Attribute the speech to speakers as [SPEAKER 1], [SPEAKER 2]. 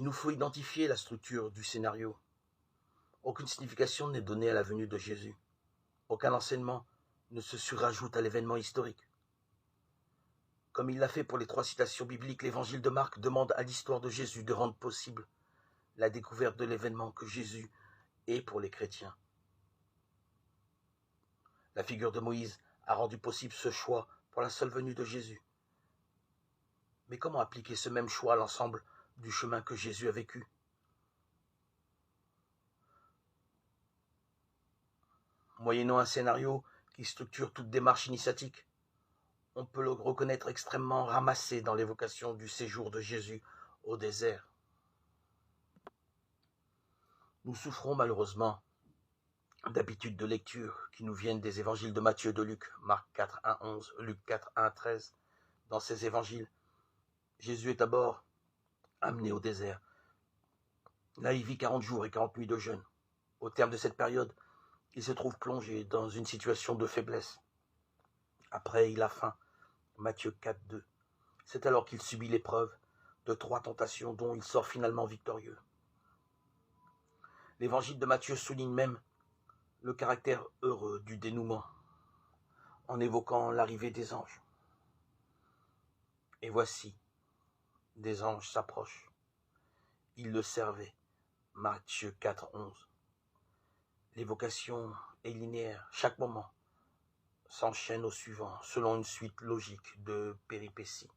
[SPEAKER 1] Il nous faut identifier la structure du scénario. Aucune signification n'est donnée à la venue de Jésus. Aucun enseignement ne se surajoute à l'événement historique. Comme il l'a fait pour les 3 citations bibliques, l'évangile de Marc demande à l'histoire de Jésus de rendre possible la découverte de l'événement que Jésus est pour les chrétiens. La figure de Moïse a rendu possible ce choix pour la seule venue de Jésus. Mais comment appliquer ce même choix à l'ensemble du chemin que Jésus a vécu? Moyennant un scénario qui structure toute démarche initiatique, on peut le reconnaître extrêmement ramassé dans l'évocation du séjour de Jésus au désert. Nous souffrons malheureusement d'habitudes de lecture qui nous viennent des évangiles de Matthieu, de Luc, Marc 4, 1, 11, Luc 4, 1, 13. Dans ces évangiles, Jésus est d'abord amené au désert. Là, il vit 40 jours et 40 nuits de jeûne. Au terme de cette période, il se trouve plongé dans une situation de faiblesse. Après, il a faim. Matthieu 4, 2. C'est alors qu'il subit l'épreuve de 3 tentations dont il sort finalement victorieux. L'évangile de Matthieu souligne même le caractère heureux du dénouement en évoquant l'arrivée des anges. Et voici, des anges s'approchent. Ils le servaient. Matthieu 4, 11. L'évocation est linéaire. Chaque moment s'enchaîne au suivant, selon une suite logique de péripéties.